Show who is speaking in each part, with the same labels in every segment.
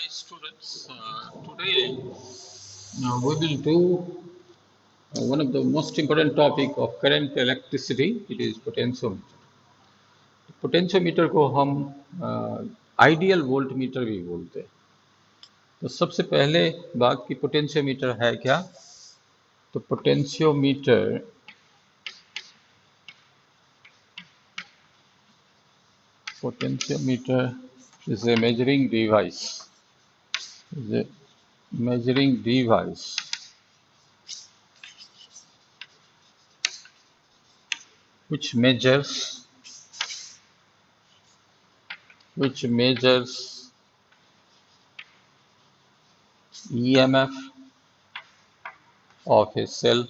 Speaker 1: Hi students, today we will do one of the most important topic of current electricity. It is potentiometer. Potentiometer को हम ideal volt meter भी बोलते हैं। तो सबसे पहले बात की पोटेंशियोमीटर है क्या। तो potentiometer is a measuring device. Which measures EMF of a cell,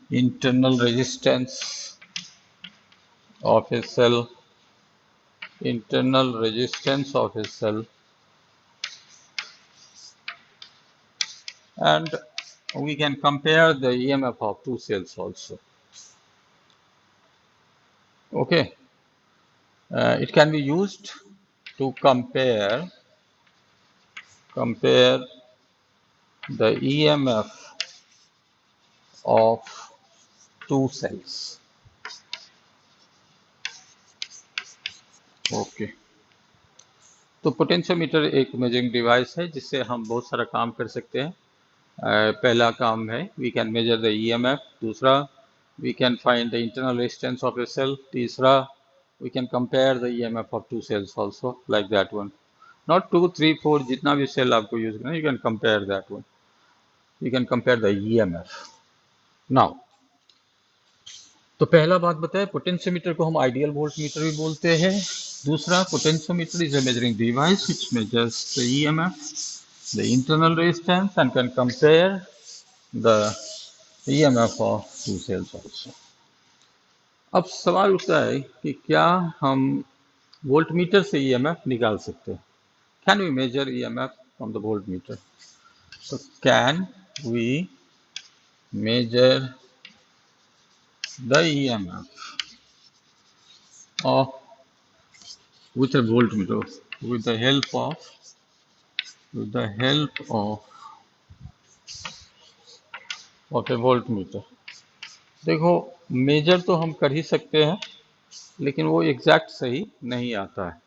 Speaker 1: internal resistance of a cell, and we can compare the EMF of two cells also. Okay, it can be used to compare the EMF of two cells. Okay. तो potentiometer एक measuring device है जिससे हम बहुत सारा काम कर सकते हैं। पहला काम है we can measure the EMF, दूसरा we can find the internal resistance of a cell, तीसरा we can compare the EMF of two cells also like that one, not 2, 3, 4, जितना भी सेल आपको यूज करना है, you can compare that one, you can compare the EMF। Now तो पहला बात बताए, पोटेंशियोमीटर को हम आइडियल वोल्ट मीटर भी बोलते हैं। दूसरा, potentiometer is a measuring device which measures the EMF, the internal resistance, and can compare the EMF of two cells also. अब सवाल उठता है कि क्या हम वोल्टमीटर से EMF निकाल सकते हैं? Can we measure EMF from the voltmeter? So can we measure the EMF of with a voltmeter with the help of a voltmeter? देखो, मेजर तो हम कर ही सकते हैं लेकिन वो एग्जैक्ट सही नहीं आता है।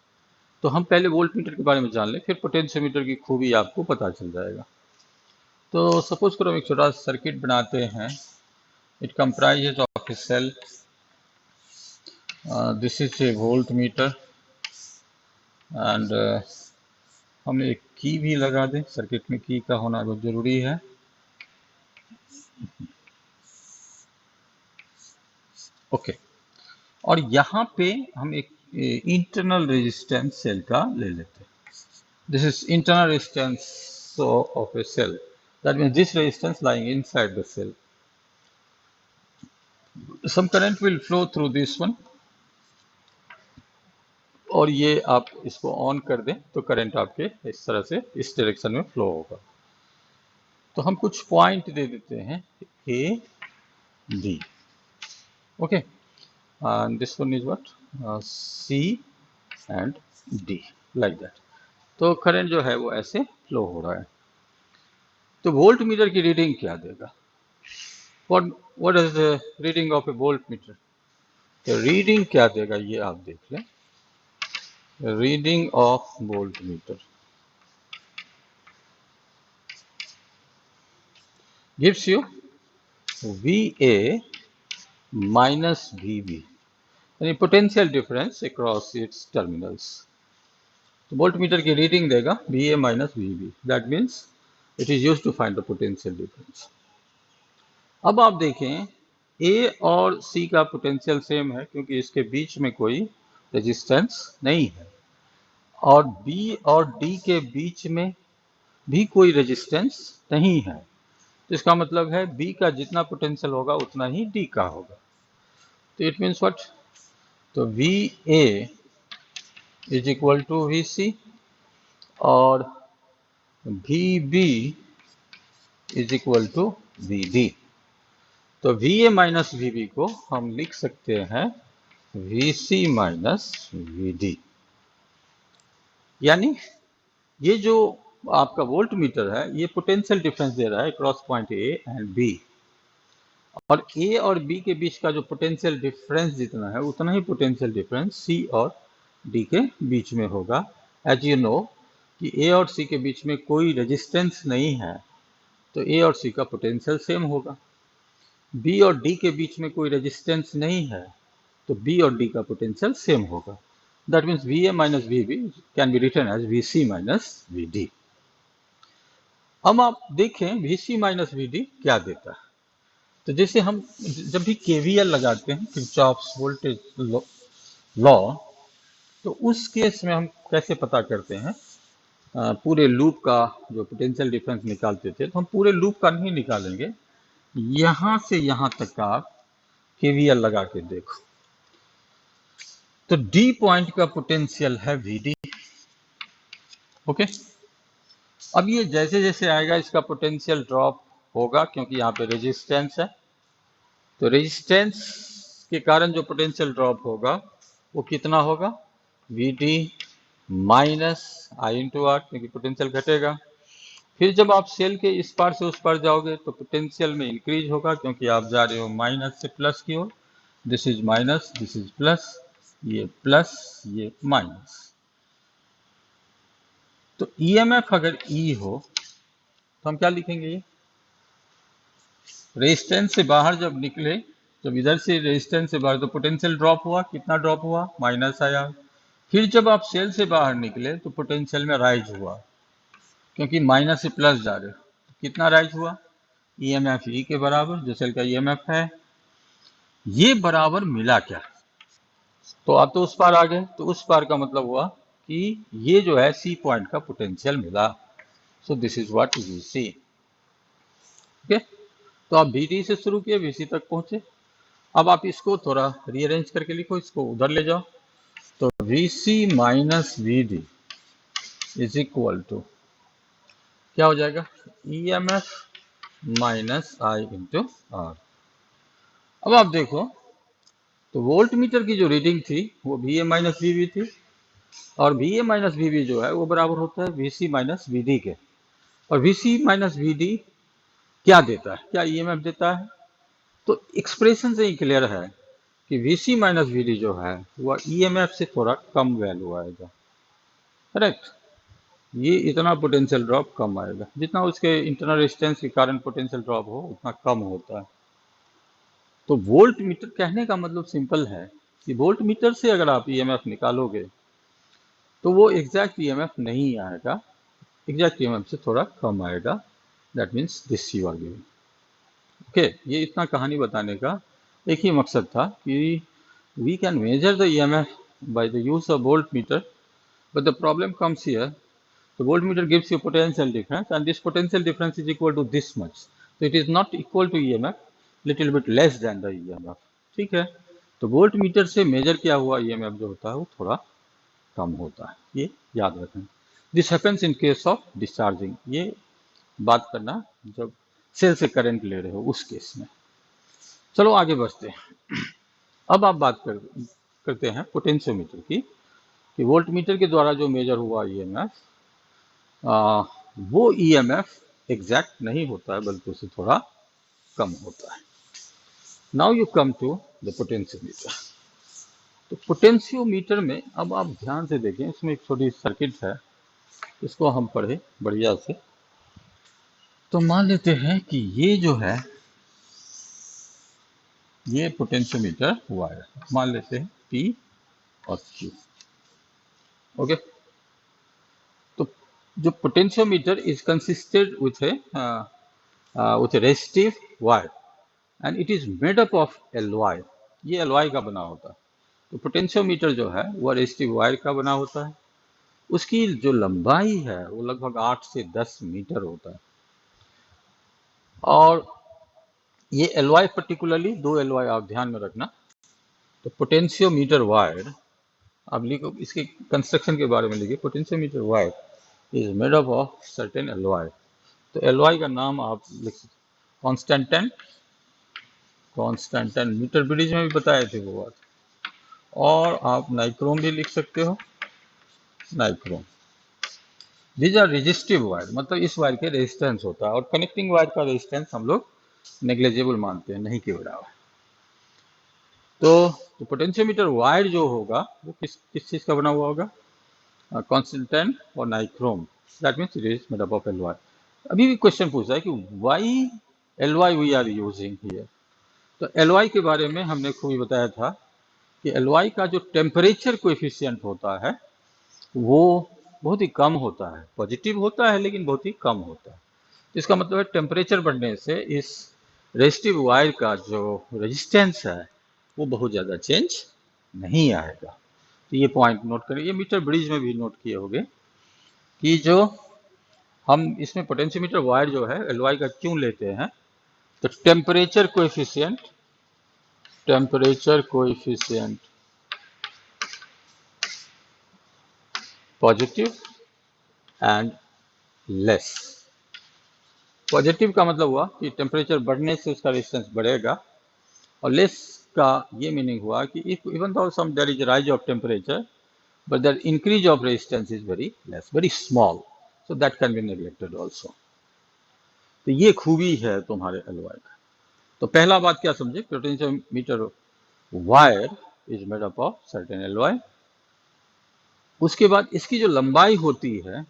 Speaker 1: तो हम पहले वोल्टमीटर के बारे में जान लें, फिर पोटेंशियोमीटर की खूबी आपको पता चल जाएगा। तो सपोज करो हम एक छोटा सा सर्किट बनाते हैं। It comprises of a cell, this is a voltmeter and हम एक की भी लगा दें। सर्किट में की का होना बहुत जरूरी है। ओके, और यहाँ पे हम एक इंटरनल रेजिस्टेंस सेल का ले लेते हैं। This is internal resistance of a cell, that means this resistance lying inside the cell. Some current will flow through this one, और ये आप इसको ऑन कर दें तो करंट आपके इस तरह से इस डायरेक्शन में फ्लो होगा। तो हम कुछ पॉइंट दे देते हैं A, D, okay, and this one is what C and D, like that. तो करंट जो है वो ऐसे फ्लो हो रहा है। तो वोल्ट मीटर की रीडिंग क्या देगा? What is the reading of a voltmeter? तो रीडिंग क्या देगा ये आप देख लें। Reading of voltmeter gives you VA minus VB, यानी potential difference across its terminals. तो वोल्टमीटर की रीडिंग देगा VA minus VB, that means it is used to find the potential difference. अब आप देखें A और C का potential same है क्योंकि इसके बीच में कोई रेजिस्टेंस नहीं है, और B और D के बीच में भी कोई रेजिस्टेंस नहीं है। तो इसका मतलब है B का जितना पोटेंशियल होगा उतना ही D का होगा। तो इट मीन्स व्हाट? तो VA इज इक्वल टू VC और VB इज इक्वल टू VD। तो VA माइनस VB को हम लिख सकते हैं VC माइनस VD। यानी ये जो आपका वोल्ट मीटर है ये पोटेंशियल डिफरेंस दे रहा है cross point A and B, और ए और बी के बीच का जो पोटेंशियल डिफरेंस जितना है उतना ही पोटेंशियल डिफरेंस सी और डी के बीच में होगा। एज यू नो कि ए और सी के बीच में कोई रेजिस्टेंस नहीं है, तो ए और सी का पोटेंशियल सेम होगा। बी और डी के बीच में कोई रेजिस्टेंस नहीं है, तो बी और डी का पोटेंशियल सेम होगा। That means V A minus V B can be written as V C minus V D. अब आप देखें V C minus V D क्या देता है। तो जैसे हम जब भी केवीएल लगाते हैं किरचॉफ्स वोल्टेज लॉ, तो उस केस में हम कैसे पता करते हैं? पूरे लूप का जो पोटेंशियल डिफरेंस निकालते थे, तो हम पूरे लूप का नहीं निकालेंगे, यहां से यहां तक का आप केवीएल लगा के देखो। तो डी पॉइंट का पोटेंशियल है वीडी। ओके, अब ये जैसे जैसे आएगा इसका पोटेंशियल ड्रॉप होगा, क्योंकि यहाँ पे रेजिस्टेंस है। तो रेजिस्टेंस के कारण जो पोटेंशियल ड्रॉप होगा वो कितना होगा? V D minus I into R, क्योंकि पोटेंशियल घटेगा। फिर जब आप सेल के इस पार से उस पार जाओगे तो पोटेंशियल में इंक्रीज होगा, क्योंकि आप जा रहे हो माइनस से प्लस की ओर। This is minus, this is plus, ये प्लस, ये माइनस। तो ईएमएफ अगर ई हो तो हम क्या लिखेंगे? ये रेजिस्टेंस से बाहर जब निकले, जब इधर से रेजिस्टेंस से बाहर, तो पोटेंशियल ड्रॉप हुआ, कितना ड्रॉप हुआ? माइनस आया। फिर जब आप सेल से बाहर निकले तो पोटेंशियल में राइज हुआ, क्योंकि माइनस से प्लस जा रहे हो। तो कितना राइज हुआ? ईएमएफ ई के बराबर, जो सेल का ईएमएफ है। ये बराबर मिला क्या? तो आप तो उस पार आ गए, तो उस पार का मतलब हुआ कि ये जो है सी पॉइंट का पोटेंशियल मिला। So this is what we see. Okay, तो आप वी से शुरू किए, वीसी तक पहुंचे। अब आप इसको थोड़ा रीअरेंज करके लिखो, इसको उधर ले जाओ। तो V C minus V D is equal to क्या हो जाएगा? E M F minus I into R. अब आप देखो तो वोल्ट मीटर की जो रीडिंग थी वो V A minus V B थी, और V A minus V B जो है वो बराबर होता है V C minus V D के। और V C minus V D क्या देता है? क्या ई एम एफ देता है? तो एक्सप्रेशन से ही क्लियर है कि V C minus V D जो है वह ई एम एफ से थोड़ा कम वैल्यू आएगा। करेक्ट, ये इतना पोटेंशियल ड्रॉप कम आएगा, जितना उसके इंटरनल रेजिस्टेंस के कारण पोटेंशियल ड्रॉप हो उतना कम होता है। तो वोल्ट मीटर कहने का मतलब सिंपल है कि वोल्ट मीटर से अगर आप ईएमएफ निकालोगे तो वो एग्जैक्ट ईएमएफ नहीं आएगा, एग्जैक्ट ईएमएफ से थोड़ा कम आएगा। That means this you are giving. Okay, ये इतना कहानी बताने का एक ही मकसद था कि we can measure the EMF by the use of voltmeter, but the problem comes here. The voltmeter gives you potential difference, and this potential difference is equal to this much. So it is not equal to EMF, little bit less than the EMF. ठीक है, तो volt meter से major किया हुआ EMF जो होता है वो थोड़ा कम होता है, ये याद रखें। This happens in case of discharging, ये बात करना जब सेल से करंट ले रहे हो उस केस में। चलो आगे बढ़ते हैं। अब आप बात करते हैं पोटेंशियोमीटर की, कि वोल्ट मीटर के द्वारा जो मेजर हुआ ईएमएफ, वो ईएमएफ एग्जैक्ट नहीं होता है, बल्कि उससे थोड़ा कम होता है। Now you come to the potentiometer. तो पोटेंशियोमीटर में अब आप ध्यान से देखें, इसमें एक छोटी सर्किट है, इसको हम पढ़े बढ़िया से। तो मान लेते हैं कि ये जो है ये पोटेंशियोमीटर वायर, मान लेते हैं P और Q। ओके, तो जो potentiometer is consisted with a resistive wire and it is made up of alloy. ये एलवाई का बना होता है। तो पोटेंशियोमीटर जो है वह रेजिस्टिव वायर का बना होता है। उसकी जो लंबाई है वो लगभग 8 से 10 मीटर होता है। और ये एलवाई पर्टिकुलरली 2 एलवाई आप ध्यान में रखना। तो पोटेंशियोमीटर वायर आप लिखो, इसके कंस्ट्रक्शन के बारे में लिखिए। Potentiometer wire is made up of certain alloy. तो एलवाई का नाम आप लिख सकते, कॉन्स्टेंटेन मीटर ब्रिज में भी बताए थे वो बात। और आप नाइक्रोम भी लिख सकते हो, nichrome. These are resistive wire, मतलब इस वायर के रेजिस्टेंस होता है, और कनेक्टिंग वायर का रेजिस्टेंस हम लोग नेग्लिजिबल मानते हैं, नहीं के बराबर। तो पोटेंशियोमीटर वायर जो होगा वो किस किस चीज का बना हुआ होगा? कॉन्स्टेंट और nichrome, that means it is made up of alloy. अभी भी क्वेश्चन पूछा है कि why alloy we are using here. तो एल वाई के बारे में हमने खूब बताया था कि एल वाई का जो टेम्परेचर कोएफिशिएंट होता है वो बहुत ही कम होता है, पॉजिटिव होता है लेकिन बहुत ही कम होता है। इसका मतलब है टेम्परेचर बढ़ने से इस रेजिस्टिव वायर का जो रेजिस्टेंस है वो बहुत ज़्यादा चेंज नहीं आएगा। तो ये पॉइंट नोट करें, ये मीटर ब्रिज में भी नोट किए होंगे कि जो हम इसमें पोटेंशियोमीटर वायर जो है एल वाई का क्यों लेते हैं, तो temperature coefficient positive and less. Positive का मतलब हुआ कि टेम्परेचर बढ़ने से उसका रेजिस्टेंस बढ़ेगा, और लेस का ये मीनिंग हुआ कि if even though some there is rise of temperature but the increase of resistance is very less, very small, so that can be neglected also. तो ये खूबी है तुम्हारे एलवाई का। तो पहला बात क्या समझे, potentiometer wire is made up of certain alloy. उसके बाद इसकी जो लंबाई होती है,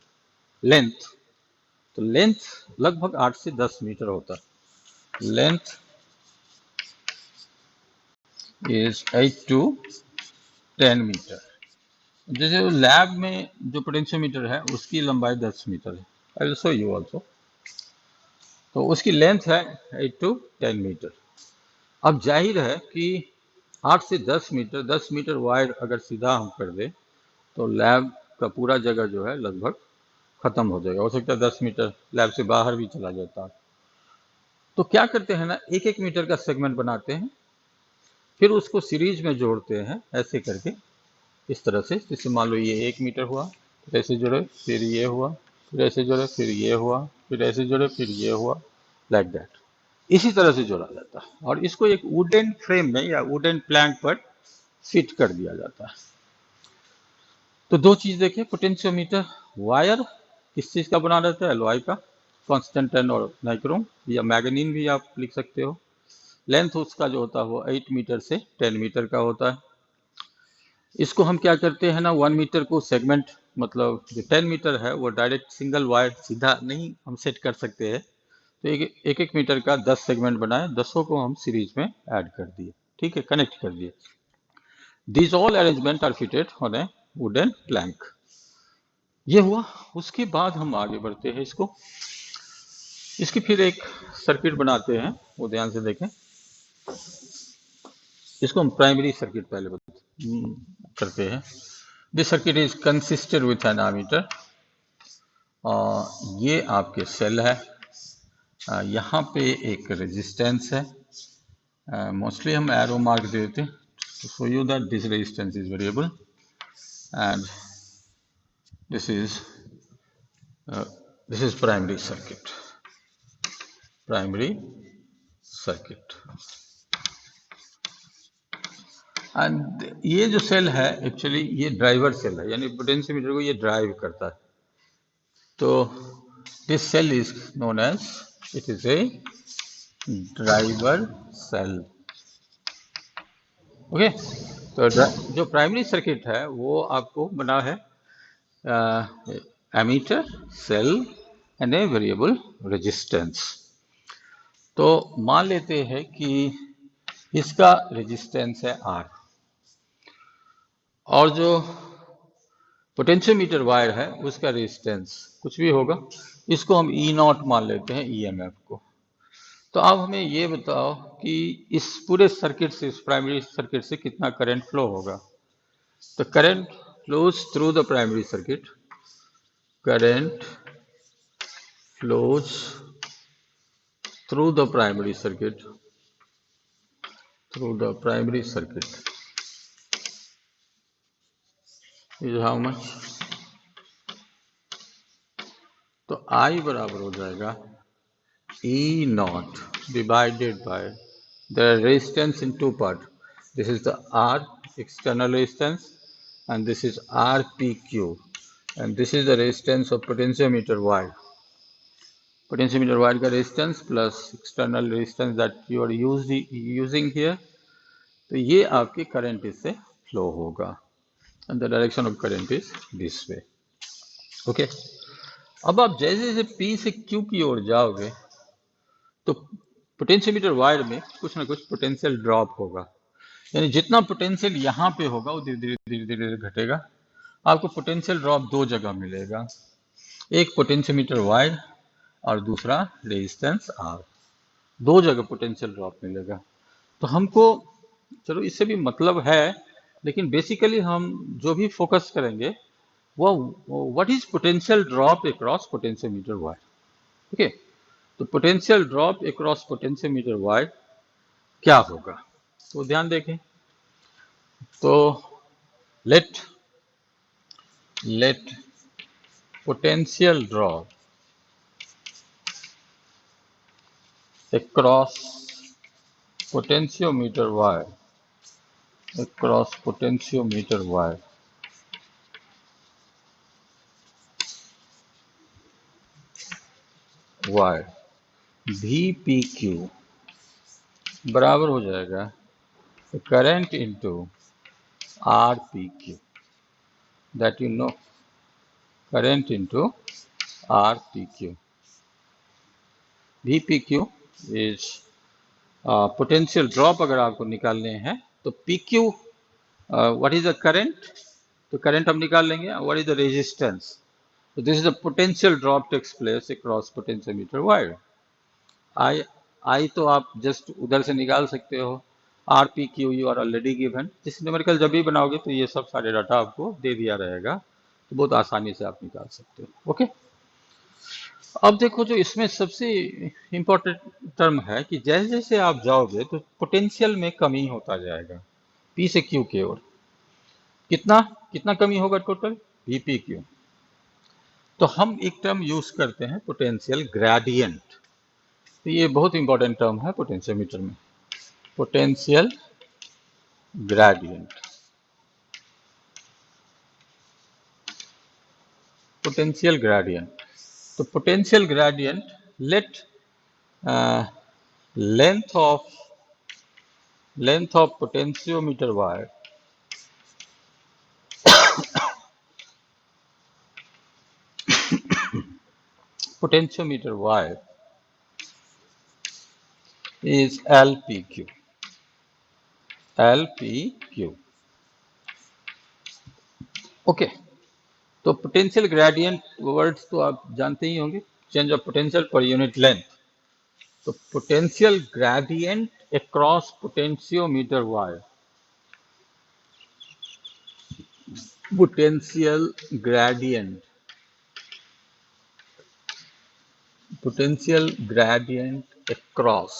Speaker 1: लेंथ, तो लेंथ लगभग 8 से 10 मीटर होता है। Length is 8 to 10 metre. जैसे लैब में जो पोटेंशियोमीटर है उसकी लंबाई 10 मीटर है, I will show you also. तो उसकी लेंथ है 8 to 10 मीटर। अब जाहिर है कि 8 से 10 मीटर, 10 मीटर वायर अगर सीधा हम कर दे तो लैब का पूरा जगह जो है लगभग खत्म हो जाएगा, हो सकता है 10 मीटर लैब से बाहर भी चला जाता है। तो क्या करते हैं ना, एक एक मीटर का सेगमेंट बनाते हैं, फिर उसको सीरीज में जोड़ते हैं ऐसे करके, इस तरह से। जैसे मान लो ये 1 मीटर हुआ, फिर ऐसे जोड़े, फिर ये हुआ, फिर ऐसे जोड़े, फिर ये हुआ, फिर ऐसे जोड़े, फिर ये हुआ, लाइक दैट। इसी तरह से जोड़ा जाता है, और इसको एक वुडन फ्रेम में या वुडन प्लैंक पर फिट कर दिया जाता है। तो दो चीज देखिए, पोटेंशियोमीटर वायर किस चीज का बना रहता है? एलॉय का, कॉन्स्टेंटाइन और नाइक्रोम, या मैग्नीन भी आप लिख सकते हो। लेंथ उसका जो होता है वो 8 मीटर से 10 मीटर का होता है। इसको हम क्या करते हैं ना, 1 मीटर को सेगमेंट, मतलब जो 10 मीटर है वो डायरेक्ट सिंगल वायर सीधा नहीं हम सेट कर सकते हैं, तो एक एक मीटर का 10 सेगमेंट बनाए, 10 को हम सीरीज में ऐड कर दिए, ठीक है, कनेक्ट कर दिए। These all arrangement are fitted on a wooden plank. ये हुआ। उसके बाद हम आगे बढ़ते हैं, इसकी फिर एक सर्किट बनाते हैं, वो ध्यान से देखें। इसको हम प्राइमरी सर्किट पहले करते हैं। This circuit is consisted with an ammeter. ये आपके सेल है, यहाँ पे एक रेजिस्टेंस है, मोस्टली हम एरो मार्क देते हैं to show you that this resistance is variable, and this is primary circuit. And ये जो सेल है एक्चुअली ये ड्राइवर सेल है, यानी पोटेंशियोमीटर को ये ड्राइव करता है। तो this cell is known as, it is a driver cell. Okay, तो जो प्राइमरी सर्किट है वो आपको बना है ammeter, cell and a variable resistance. तो मान लेते हैं कि इसका रेजिस्टेंस है R, और जो पोटेंशियोमीटर वायर है उसका रेजिस्टेंस कुछ भी होगा, इसको हम E0 मान लेते हैं, EMF को। तो अब हमें ये बताओ कि इस पूरे सर्किट से, इस प्राइमरी सर्किट से कितना करंट फ्लो होगा। तो current flows through the primary circuit, current flows through the primary circuit, is how much? तो I बराबर हो जाएगा E0 divided by the resistance in two parts. This is the R external resistance and this is RPQ, and this is the resistance of potentiometer wire. Potentiometer wire का resistance plus external resistance that you are using here, तो ये आपके current इससे flow होगा, and the direction of current is this way. Okay. अब आप जैसे जैसे P से Q की ओर जाओगे तो पोटेंशियोमीटर वायर में कुछ ना कुछ पोटेंशियल ड्रॉप होगा, यानी जितना पोटेंशियल यहाँ पे होगा वो धीरे धीरे धीरे धीरे घटेगा। आपको पोटेंशियल ड्रॉप दो जगह मिलेगा, एक पोटेंशियोमीटर वायर और दूसरा रेजिस्टेंस आर, दो जगह पोटेंशियल ड्रॉप मिलेगा। तो हमको चलो इससे भी मतलब है, लेकिन बेसिकली हम जो भी फोकस करेंगे वो what is potential drop across potentiometer wire. Okay, तो potential drop across potentiometer wire क्या होगा, तो ध्यान देखें। तो let potential drop across potentiometer wire VPQ बराबर हो जाएगा current into RPQ, that you know, current into RPQ. VPQ is potential drop अगर आपको निकालने हैं तो PQ what is the current, तो current हम निकाल लेंगे, what is the resistance, so this is the potential drop takes place across potentiometer wire. I तो आप जस्ट उधर से निकाल सकते हो, RPQ you are already given, जिस न्यूमेरिकल जब भी बनाओगे तो ये सब सारे डाटा आपको दे दिया रहेगा, तो बहुत आसानी से आप निकाल सकते हो। ओके, अब देखो जो इसमें सबसे इम्पोर्टेंट टर्म है कि जैसे जैसे आप जाओगे तो पोटेंशियल में कमी होता जाएगा P से Q की ओर। कितना कितना कमी होगा टोटल, VPQ। तो हम एक टर्म यूज करते हैं पोटेंशियल ग्रेडियंट, तो ये बहुत इंपॉर्टेंट टर्म है पोटेंशियोमीटर में, पोटेंशियल ग्रेडियंट। पोटेंशियल ग्रेडियंट, तो potential gradient let length of potentiometer wire potentiometer wire is LPQ. Okay, तो पोटेंशियल ग्रेडियंट वर्ड्स तो आप जानते ही होंगे, change of potential per unit length. तो potential gradient across potentiometer wire, potential gradient across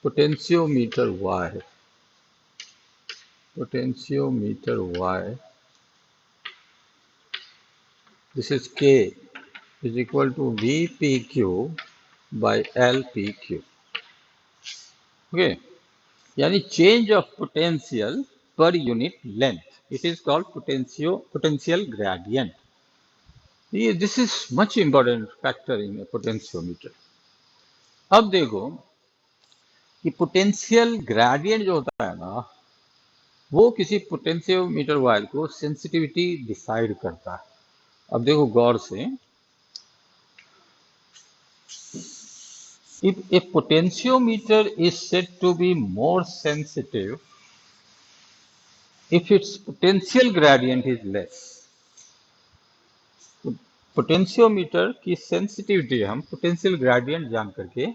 Speaker 1: potentiometer wire this is K is equal to VPQ by LPQ. Okay, यानी change of potential per unit length, it is called potential gradient. This is much important factor in a potentiometer. अब देखो कि potential gradient जो होता है ना, वो किसी पोटेंशियोमीटर वायर को सेंसिटिविटी डिसाइड करता है। अब देखो गौर से, if a potentiometer is said to be more sensitive if its potential gradient is less, potentiometer की सेंसिटिविटी हम पोटेंशियल ग्रेडियंट जान करके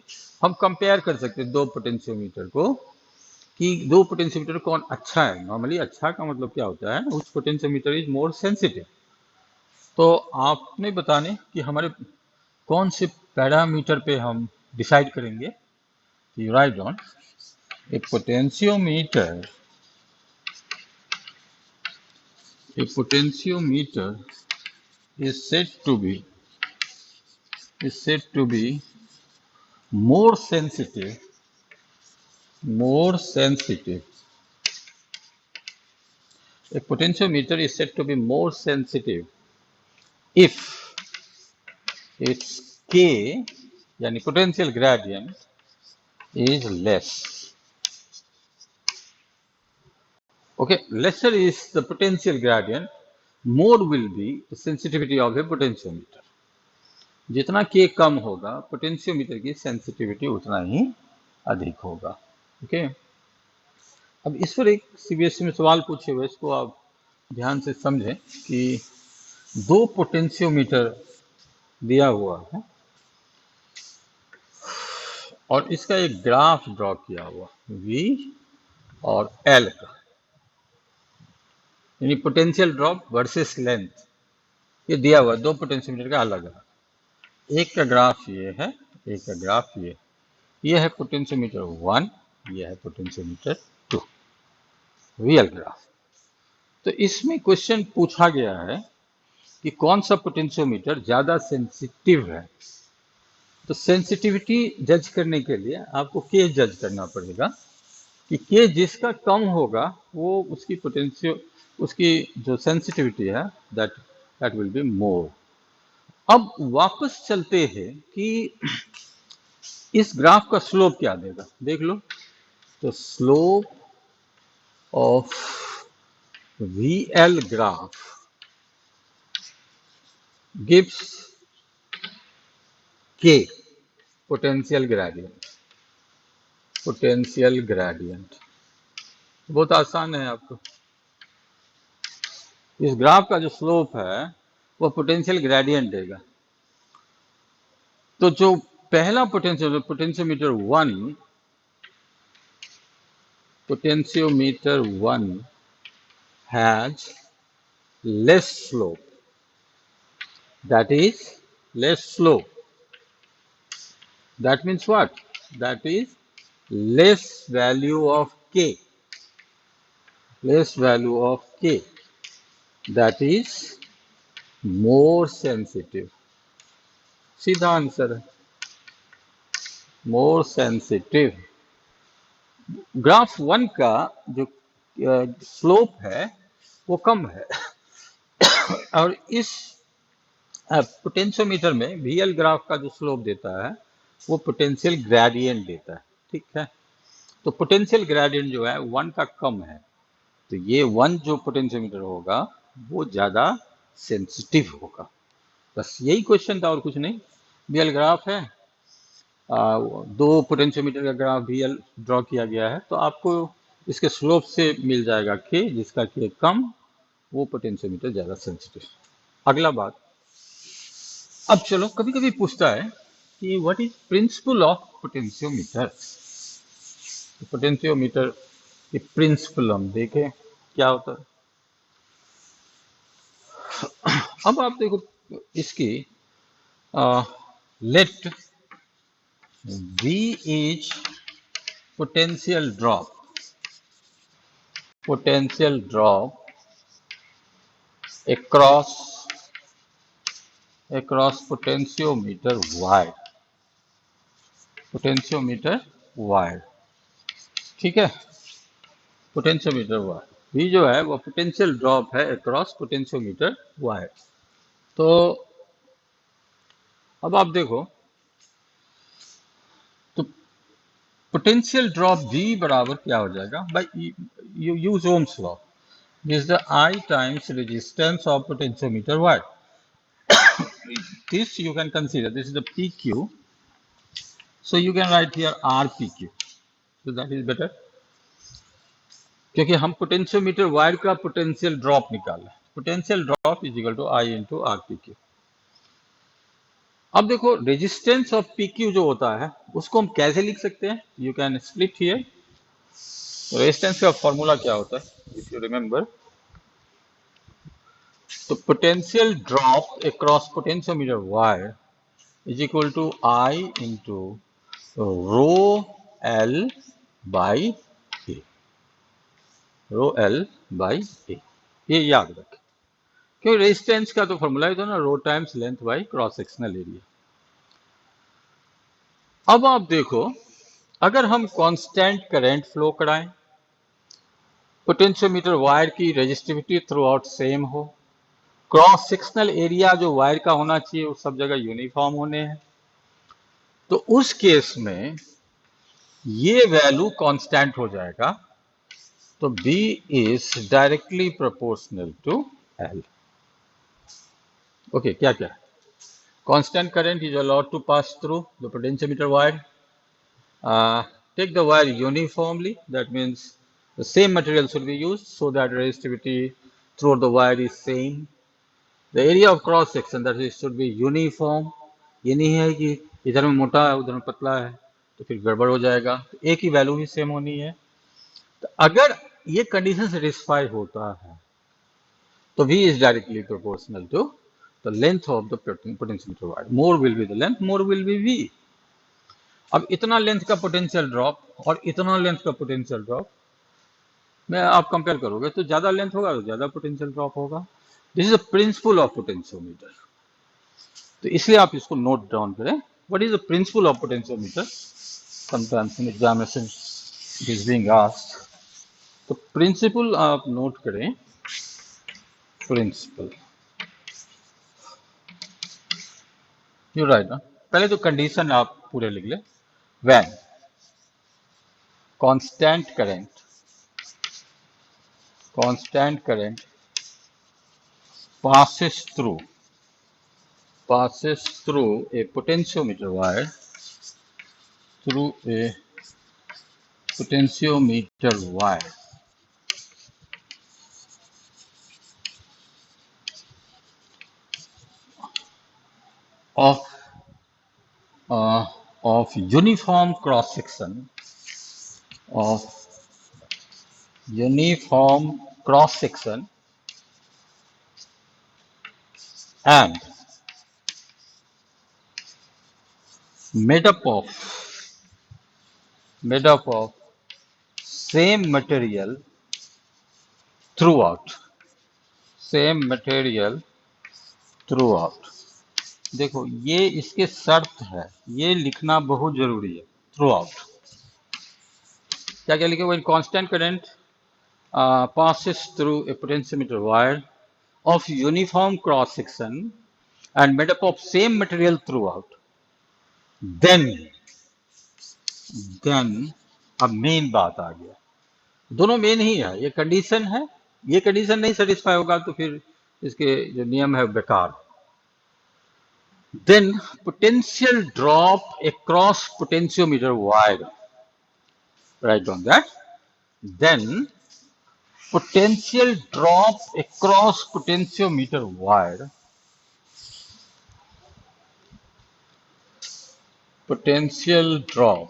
Speaker 1: हम कंपेयर कर सकते हैं दो पोटेंशियोमीटर को, कि दो पोटेंशियोमीटर कौन अच्छा है। नॉर्मली अच्छा का मतलब क्या होता है, उस पोटेंशियोमीटर इज मोर सेंसिटिव। तो आपने बताने कि हमारे कौन से पैरामीटर पे हम डिसाइड करेंगे, you write down A potentiometer is said to be more sensitive A potentiometer is said to be more sensitive if its K, yani potential gradient, is less. Okay, lesser is the potential gradient, more will be the sensitivity of a potentiometer. जितना K कम होगा potentiometer की sensitivity उतना ही अधिक होगा. Okay, अब इस पर एक सीबीएसई में सवाल पूछे हुए, इसको आप ध्यान से समझें कि दो पोटेंशियोमीटर दिया हुआ है और इसका एक ग्राफ ड्रॉ किया हुआ V और L का, यानी पोटेंशियल ड्रॉप वर्सेस लेंथ, ये दिया हुआ दो पोटेंशियोमीटर का अलग अलग. एक का ग्राफ ये है, एक का ग्राफ ये है पोटेंशियोमीटर 1, ये है पोटेंशियोमीटर 2, रियल ग्राफ. तो इसमें क्वेश्चन पूछा गया है कि कौन सा पोटेंशियोमीटर ज्यादा सेंसिटिव है. तो सेंसिटिविटी जज करने के लिए आपको के जज करना पड़ेगा कि के जिसका कम होगा वो उसकी जो सेंसिटिविटी है दैट विल बी मोर. अब वापस चलते हैं कि इस ग्राफ का स्लोप क्या देगा, देख लो. तो slope of VL graph gives K potential gradient. Potential gradient बहुत आसान है आपको. इस ग्राफ का जो स्लोप है वो पोटेंशियल ग्रेडियंट देगा. तो जो पहला potentiometer 1 has less slope, that is less slope. That means what? That is less value of K, less value of K, that is more sensitive. सीधा आंसर है, more sensitive. ग्राफ 1 का जो slope है वो कम है और इस पोटेंशियोमीटर में VL ग्राफ का जो स्लोप देता है वो पोटेंशियल ग्रेडियंट देता है. ठीक है, तो पोटेंशियल ग्रेडियंट जो है 1 का कम है, तो ये 1 जो पोटेंशियोमीटर होगा वो ज्यादा सेंसिटिव होगा. बस यही क्वेश्चन था और कुछ नहीं. VL ग्राफ है, दो पोटेंशियोमीटर का ग्राफ VL ड्रॉ किया गया है, तो आपको इसके स्लोप से मिल जाएगा K, जिसका K कम वो पोटेंशियोमीटर ज्यादा सेंसिटिव. अगला बात, अब चलो, कभी कभी पूछता है कि what is principle of potentiometer. Potentiometer की प्रिंसिपल हम देखें क्या होता है. अब आप देखो इसकी late V is potential drop across potentiometer wire. ठीक है, पोटेंशियोमीटर वायर V जो है वो पोटेंशियल ड्रॉप है अक्रॉस पोटेंशियोमीटर वायर. तो अब आप देखो, तो पोटेंशियल ड्रॉप V बराबर क्या हो जाएगा, by you use ohm's law, this the I times resistance of potentiometer wire. This you can consider, this is the PQ, so you can write here RPQ, so that is better, क्योंकि हम potentiometer wire का potential drop निकाला. Potential drop is equal to I into RPQ. अब देखो resistance of PQ जो होता है उसको हम कैसे लिख सकते हैं, you can split here. Resistance का फॉर्मूला क्या होता है, इफ यू रिमेंबर, तो potential drop across potentiometer wire is equal to I into rho L by A, rho L by A. ये याद रखें, क्योंकि रेजिस्टेंस का तो फॉर्मूला ही था ना, rho times length by cross sectional area. अब आप देखो, अगर हम कांस्टेंट करंट फ्लो कराएं पोटेंशियोमीटर वायर की रेजिस्टिविटी थ्रू आउट सेम हो, क्रॉस सेक्शनल एरिया जो वायर का होना चाहिए वो सब जगह यूनिफॉर्म होने हैं, तो उस केस में ये वैल्यू कांस्टेंट हो जाएगा, तो B is directly proportional to L। Okay, क्या क्या constant current is allowed to pass through the potentiometer wire. Take the wire uniformly, that means the same material should be used so that resistivity throughout the wire is same. The area of cross section, that is, should be uniform. ये नहीं है कि इधर में मोटा है उधर में पतला है तो फिर गड़बड़ हो जाएगा, तो एक ही वैल्यू ही सेम होनी है। तो अगर ये कंडीशन सेटिस्फाई होता है तो V is directly proportional to the length of the potentiometer wire. More will be the length, more will be V. अब इतना लेंथ का पोटेंशियल ड्रॉप और इतना लेंथ का पोटेंशियल ड्रॉप में आप कंपेयर करोगे तो ज्यादा लेंथ होगा तो ज्यादा पोटेंशियल ड्रॉप होगा। This is the principle of potentiometer, तो इसलिए आप इसको नोट डाउन करें। What is the principle of potentiometer? Sometimes in examination it is being asked, तो प्रिंसिपल आप नोट करें। प्रिंसिपल यू राइट ना, पहले तो कंडीशन आप पूरे लिख ले। When constant current passes through a potentiometer wire, of uniform cross section and made up of same material throughout, देखो ये इसके शर्त है, ये लिखना बहुत जरूरी है। थ्रू आउट क्या क्या लिखे? When constant current passes through a potentiometer wire of uniform cross section and made up of same material throughout, then अब मेन बात आ गया, दोनों मेन ही है, ये कंडीशन है, ये कंडीशन नहीं सेटिस्फाई होगा तो फिर इसके जो नियम है बेकार। Then potential drop across potentiometer wire, write down that. Then potential drop across potentiometer wire, potential drop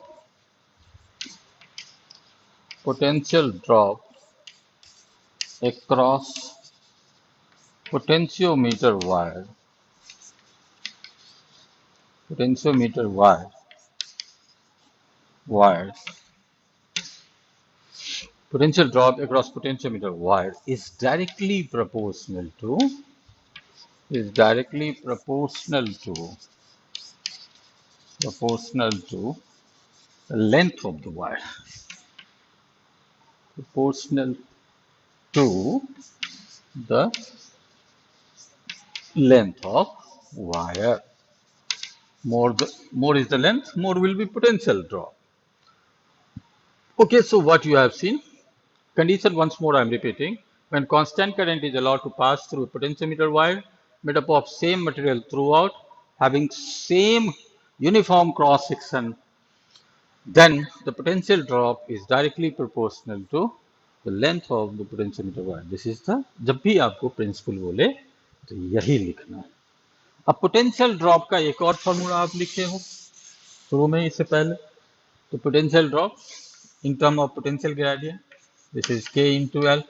Speaker 1: across potentiometer wire, potential drop across potentiometer wire is directly proportional to the length of the wire, proportional to the length of wire. More is the length, more will be potential drop. Okay, so what you have seen, condition once more I am repeating. When constant current is allowed to pass through a potentiometer wire made up of same material throughout, having same uniform cross section, then the potential drop is directly proportional to the length of the potentiometer wire. This is the, जब भी आपको principal बोले तो यही लिखना है। अब potential drop का एक और फॉर्मूला आप लिखे हो शुरू में, इससे पहले, तो potential drop in term of potential gradient, this is K into L।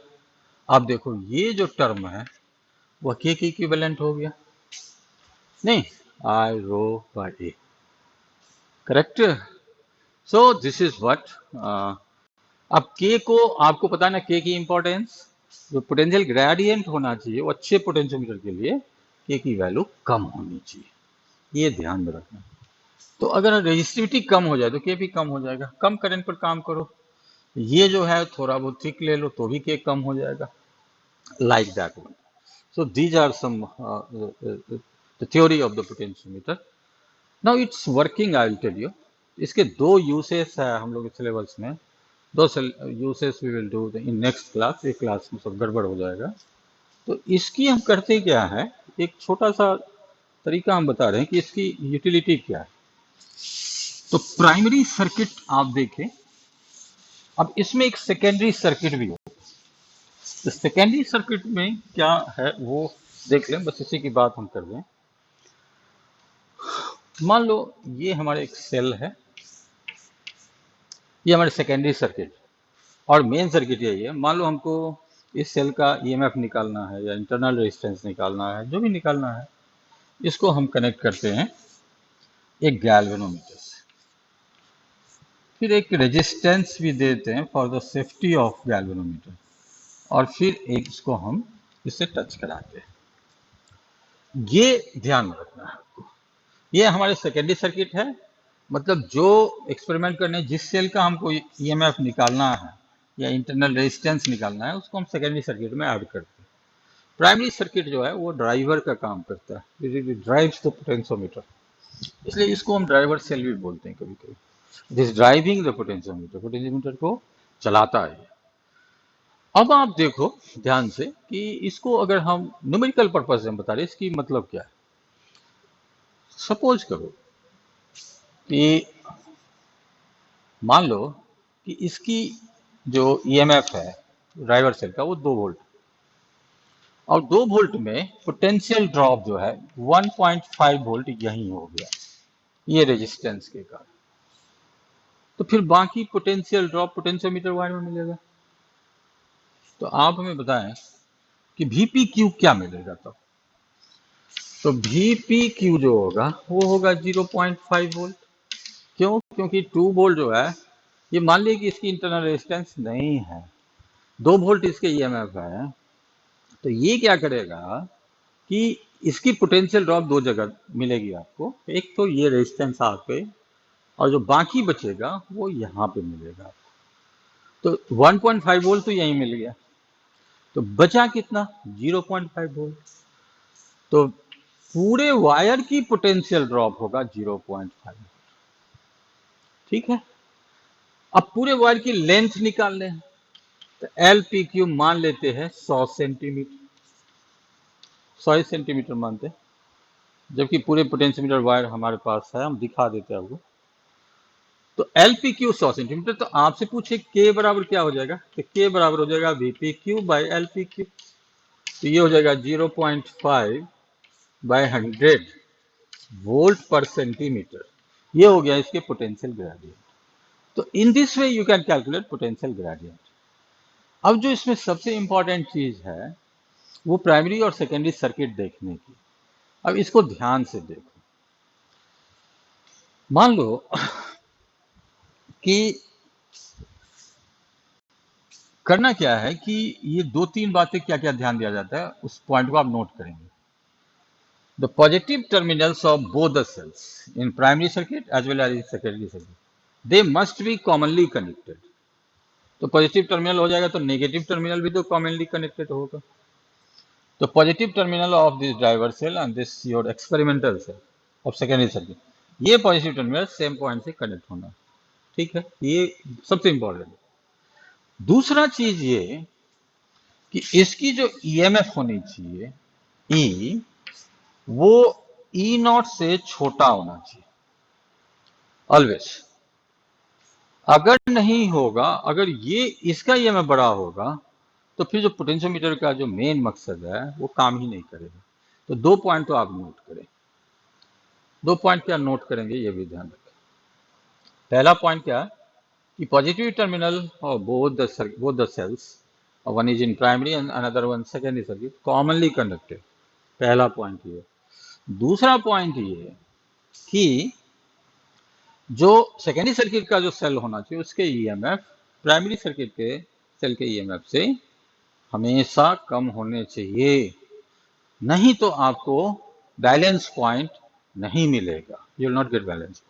Speaker 1: अब देखो ये जो टर्म है वह K के इक्विवेलेंट हो गया, नहीं, I rho by A, correct. So this is what, अब K को आपको पता है ना, K की इंपॉर्टेंस, जो पोटेंशियल ग्रेडियंट होना चाहिए वो अच्छे पोटेंशियोमीटर के लिए K की वैल्यू कम होनी चाहिए, ये ध्यान में रखना। तो अगर रेजिस्टिविटी कम हो जाए तो K भी कम हो जाएगा। कम करंट पर काम करो ये जो है थोड़ा बहुत थिक ले लो तो भी केक कम हो जाएगा, like that one. So these are some the theory of the potentiometer. Now it's working, I will tell you. इसके दो यूसेस है हम लोग सिलेबस में, दो uses we will do in next class. एक क्लास में सब गड़बड़ हो जाएगा। तो इसकी हम करते क्या है, एक छोटा सा तरीका हम बता रहे हैं कि इसकी यूटिलिटी क्या है। तो प्राइमरी सर्किट आप देखें, अब इसमें एक सेकेंडरी सर्किट भी है। तो सेकेंडरी सर्किट में क्या है वो देख लें, बस इसी की बात हम कर दें। मान लो ये हमारे एक सेल है, ये हमारे सेकेंडरी सर्किट, और मेन सर्किट यही है। मान लो हमको इस सेल का ईएमएफ निकालना है या इंटरनल रेजिस्टेंस निकालना है, जो भी निकालना है, इसको हम कनेक्ट करते हैं एक गैल्वेनोमीटर से। फिर एक रेजिस्टेंस भी देते हैं for the safety of galvanometer, और फिर एक इसको हम इससे टच कराते हैं। ये ध्यान में रखना है आपको। ये हमारे सेकेंडरी सर्किट है, मतलब जो एक्सपेरिमेंट करने जिस सेल का हमको ईएमएफ निकालना है या इंटरनल रेजिस्टेंस निकालना है, उसको हम सेकेंडरी सर्किट में ऐड करते हैं। प्राइमरी सर्किट जो है वो ड्राइवर का काम करता है, इट ड्राइव्स द पोटेंशियोमीटर, इसलिए इसको हम ड्राइवर सेल भी बोलते हैं कभी कभी। It is driving the potentiometer, potentiometer को चलाता है। अब आप देखो ध्यान से कि इसको अगर हम न्यूमेरिकल पर्पज से हम बता रहे हैं, इसकी मतलब क्या है। सपोज करो कि मान लो कि इसकी जो ईएमएफ है ड्राइवर सेल का वो 2 वोल्ट, और 2 वोल्ट में पोटेंशियल ड्रॉप जो है 1.5 वोल्ट यही हो गया, ये रेजिस्टेंस के कारण। तो फिर बाकी पोटेंशियल ड्रॉप पोटेंशियोमीटर वायर में मिलेगा। तो आप हमें बताएं कि वीपी क्यू क्या मिलेगा तब। तो वीपी क्यू जो होगा वो होगा 0.5 वोल्ट। क्यों? क्योंकि 2 वोल्ट जो है, ये मान लीजिए कि इसकी इंटरनल रेजिस्टेंस नहीं है, 2 वोल्ट इसके ईएमएफ है, तो ये क्या करेगा कि इसकी पोटेंशियल ड्रॉप 2 जगह मिलेगी आपको। एक तो ये रेजिस्टेंस आप पे, और जो बाकी बचेगा वो यहाँ पे मिलेगा। तो 1.5 वोल्ट तो यहीं मिल गया, तो बचा कितना? 0.5 वोल्ट। तो पूरे वायर की पोटेंशियल ड्रॉप होगा 0.5। ठीक है, अब पूरे वायर की लेंथ निकाल लें। तो एल पी क्यू मान लेते हैं 100 सेंटीमीटर, 100 सेंटीमीटर मानते हैं, जबकि पूरे पोटेंशियोमीटर वायर हमारे पास है, हम दिखा देते हैं आपको। तो एल पी क्यू 100 सेंटीमीटर। तो आपसे पूछे के बराबर क्या हो जाएगा, तो के बराबर हो जाएगा VP Q by L P Q. तो ये हो जाएगा 0.5 बाई 100 वोल्ट पर सेंटीमीटर। ये हो गया इसके पोटेंशियल ग्रेडियंट। तो in this way you can calculate potential gradient. अब जो इसमें सबसे इंपॉर्टेंट चीज है वो प्राइमरी और सेकेंडरी सर्किट देखने की। अब इसको ध्यान से देखो। मान लो कि करना क्या है कि ये 2-3 बातें क्या क्या ध्यान दिया जाता है, उस पॉइंट को आप नोट करेंगे। The positive terminals of both the cells in primary circuit as well as in secondary circuit, they must be commonly connected. तो पॉजिटिव टर्मिनल हो जाएगा तो नेगेटिव टर्मिनल भी तो कॉमनली कनेक्टेड होगा। तो positive terminal of this driver cell and this your experimental cell of secondary circuit, ये positive terminal same point से कनेक्ट होना। ठीक है, ये सबसे इंपॉर्टेंट है। दूसरा चीज ये कि इसकी जो ईएमएफ होनी चाहिए ई, वो ई नॉट से छोटा होना चाहिए ऑलवेज। अगर नहीं होगा, अगर ये इसका ईएमएफ बड़ा होगा, तो फिर जो पोटेंशियोमीटर का जो मेन मकसद है वो काम ही नहीं करेगा। तो 2 पॉइंट तो आप नोट करें। 2 पॉइंट क्या नोट करेंगे ये भी ध्यान रखें। पहला पॉइंट क्या है कि positive terminal of both the cells, one is in primary and another one secondary circuit, commonly connected. पहला पॉइंट ये। दूसरा पॉइंट ये कि जो सेकेंडरी सर्किट का जो सेल होना चाहिए उसके ईएमएफ प्राइमरी सर्किट के सेल के ईएमएफ से हमेशा कम होने चाहिए, नहीं तो आपको बैलेंस पॉइंट नहीं मिलेगा। You will not gate balance.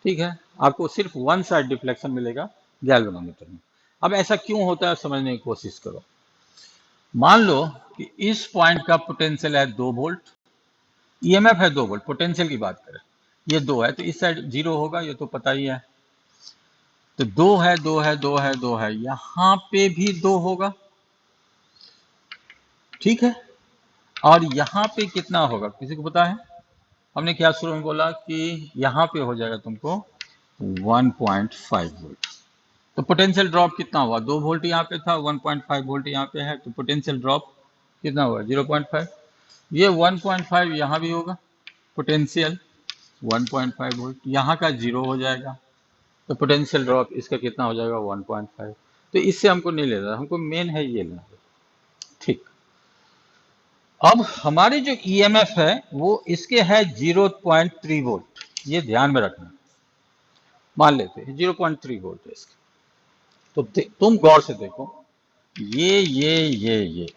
Speaker 1: ठीक है, आपको सिर्फ वन साइड डिफ्लेक्शन मिलेगा, गैल्वेनोमीटर में। अब ऐसा क्यों होता है समझने की कोशिश करो। मान लो कि इस पॉइंट का पोटेंशियल है 2 वोल्ट, ईएमएफ है 2 वोल्ट, पोटेंशियल की बात करें ये 2 है, तो इस साइड 0 होगा, ये तो पता ही है। तो 2 है 2 है 2 है 2 है, यहां पे भी 2 होगा, ठीक है। और यहां पे कितना होगा किसी को पता है? हमने क्या शुरू में बोला कि यहां पे हो जाएगा तुमको 1.5 वोल्ट। तो पोटेंशियल ड्रॉप कितना हुआ? 2 वोल्ट यहाँ पे था, 1.5 वोल्ट यहाँ पे है, तो पोटेंशियल ड्रॉप कितना हुआ? 0.5। ये 1.5 यहाँ भी होगा, पोटेंशियल 1.5 वोल्ट, यहाँ का 0 हो जाएगा, तो पोटेंशियल ड्रॉप इसका कितना हो जाएगा? 1.5। तो इससे हमको नहीं लेना, हमको मेन है ये लेना, ठीक। अब हमारे जो ईएमएफ है वो इसके है 0.3 वोल्ट, ये ध्यान में रखना। मान लेते हैं 0.3 वोल्ट है इसके। तो तुम गौर से देखो, ये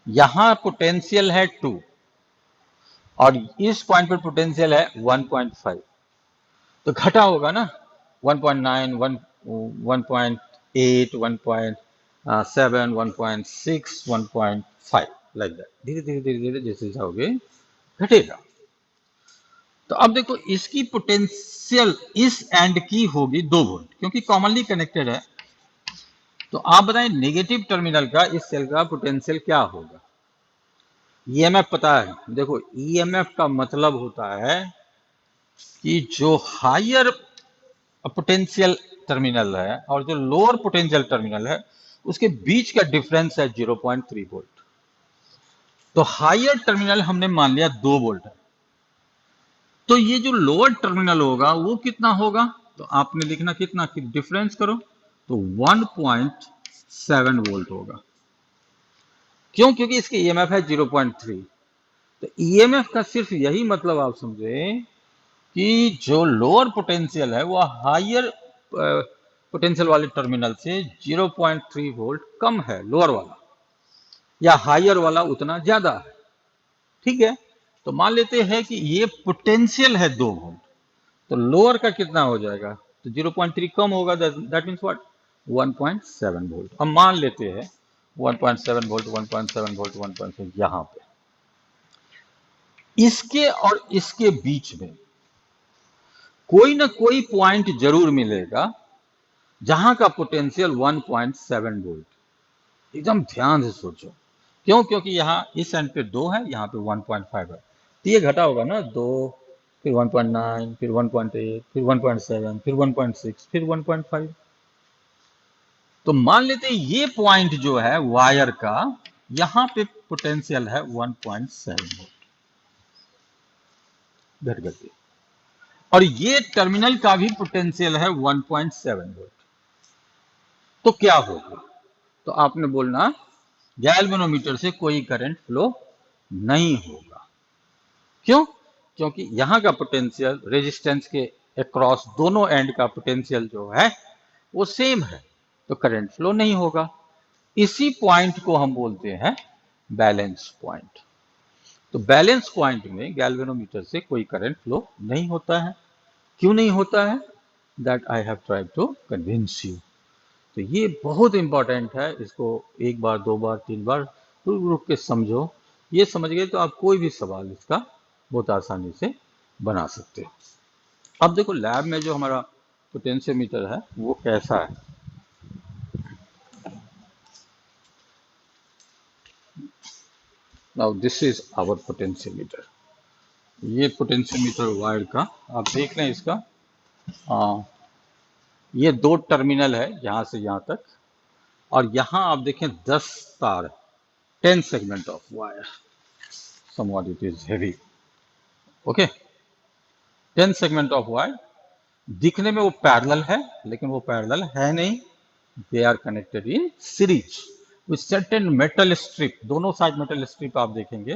Speaker 1: यहां पोटेंशियल है 2 और इस पॉइंट पर पोटेंशियल है 1.5, तो घटा होगा ना, 1.9, 1.8, 1.7, 1.6, 1.5, लाइक दैट। धीरे धीरे धीरे धीरे जैसे जाओगे घटेगा। तो अब देखो इसकी पोटेंशियल इस एंड की होगी 2 वोल्ट, क्योंकि कॉमनली कनेक्टेड है। तो आप बताएं नेगेटिव टर्मिनल का इस सेल का पोटेंशियल क्या होगा? ईएमएफ पता है? देखो ईएमएफ का मतलब होता है कि जो हायर पोटेंशियल टर्मिनल है और जो लोअर पोटेंशियल टर्मिनल है उसके बीच का डिफरेंस है 0.3 वोल्ट। तो हायर टर्मिनल हमने मान लिया 2 वोल्ट है, तो ये जो लोअर टर्मिनल होगा वो कितना होगा? तो आपने लिखना कितना, कि डिफरेंस करो, तो 1.7 वोल्ट होगा। क्यों? क्योंकि इसके ईएमएफ है 0.3। तो ईएमएफ का सिर्फ यही मतलब आप समझे कि जो लोअर पोटेंशियल है वो हायर पोटेंशियल वाले टर्मिनल से 0.3 वोल्ट कम है, लोअर वाला, या हायर वाला उतना ज्यादा है, ठीक है। तो मान लेते हैं कि ये पोटेंशियल है 2 वोल्ट, तो लोअर का कितना हो जाएगा? तो 0.3 कम होगा, दैट मीन्स व्हाट? 1.7 वोल्ट। अब मान लेते हैं 1.7 वोल्ट, 1.7 वोल्ट, 1.7, यहां पे इसके और इसके बीच में कोई ना कोई पॉइंट जरूर मिलेगा जहां का पोटेंशियल 1.7 वोल्ट। एकदम ध्यान से सोचो, क्यों? क्योंकि यहाँ इस एंड पे 2 है, यहाँ पे 1.5 है, तो ये घटा होगा ना, 2, फिर 1.9, फिर 1.8, फिर 1.7, फिर 1.6, फिर 1.5। तो मान लेते हैं ये पॉइंट जो है वायर का, यहां पे पोटेंशियल है 1.7 वोल्ट, घट गई। और ये टर्मिनल का भी पोटेंशियल है 1.7 वोल्ट। तो क्या होगा? तो आपने बोलना गैल्वेनोमीटर से कोई करंट फ्लो नहीं होगा। क्यों? क्योंकि यहां का पोटेंशियल रेजिस्टेंस के अक्रॉस दोनों एंड का पोटेंशियल जो है वो सेम है, तो करंट फ्लो नहीं होगा। इसी पॉइंट को हम बोलते हैं बैलेंस पॉइंट। तो बैलेंस पॉइंट में गैल्वेनोमीटर से कोई करंट फ्लो नहीं होता है। क्यों नहीं होता है? That I have tried to convince you. तो ये बहुत इंपॉर्टेंट है, इसको एक बार, 2 बार, 3 बार रुक रुक के समझो। ये समझ गए तो आप कोई भी सवाल इसका बहुत आसानी से बना सकते हो। अब देखो लैब में जो हमारा पोटेंशियोमीटर है वो कैसा है। Now this is our potentiometer. ये पोटेंशियोमीटर वायर का आप देख लें इसका, ये 2 टर्मिनल है यहां से यहां तक, और यहां आप देखें 10 तार, 10 segment of wire, somewhat it is heavy, okay, 10 segment of wire. दिखने में वो पैरेलल है, लेकिन वो पैरेलल है नहीं, they are connected in series with certain metal strip. दोनों साइड मेटल स्ट्रिप आप देखेंगे,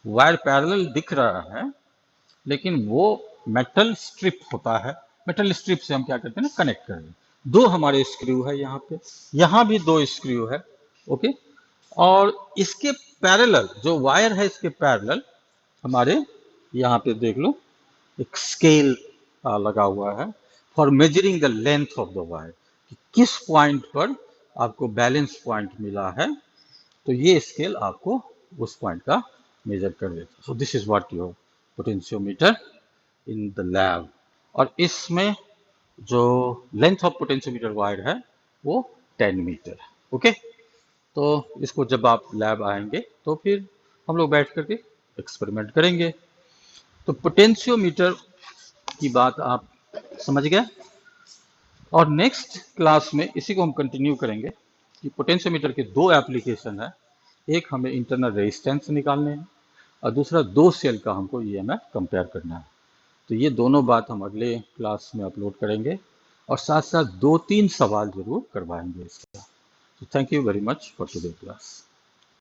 Speaker 1: वायर पैरेलल दिख रहा है लेकिन वो मेटल स्ट्रिप होता है। मेटल स्ट्रिप से हम क्या करते हैं ना, कनेक्ट कर रहे हैं। 2 हमारे स्क्रू है यहाँ पे, यहाँ भी 2 स्क्रू है, ओके। और इसके पैरेलल जो वायर है, इसके पैरेलल हमारे यहाँ पे देख लो एक स्केल लगा हुआ है for measuring the length of the wire. कि किस पॉइंट पर आपको बैलेंस पॉइंट मिला है, तो ये स्केल आपको उस पॉइंट का मेजर कर देता है। सो this is what your potentiometer in the lab. और इसमें जो लेंथ ऑफ पोटेंशियोमीटर वायर है वो 10 मीटर है। ओके, तो इसको जब आप लैब आएंगे तो फिर हम लोग बैठ करके एक्सपेरिमेंट करेंगे। तो पोटेंशियोमीटर की बात आप समझ गए। और नेक्स्ट क्लास में इसी को हम कंटिन्यू करेंगे कि पोटेंशियोमीटर के दो एप्लीकेशन है। एक हमें इंटरनल रेजिस्टेंस निकालने हैं और दूसरा दो सेल का हमको ईएमएफ कंपेयर करना है। तो ये दोनों बात हम अगले क्लास में अपलोड करेंगे और साथ साथ 2-3 सवाल जरूर करवाएंगे इसका। तो thank you very much for today class.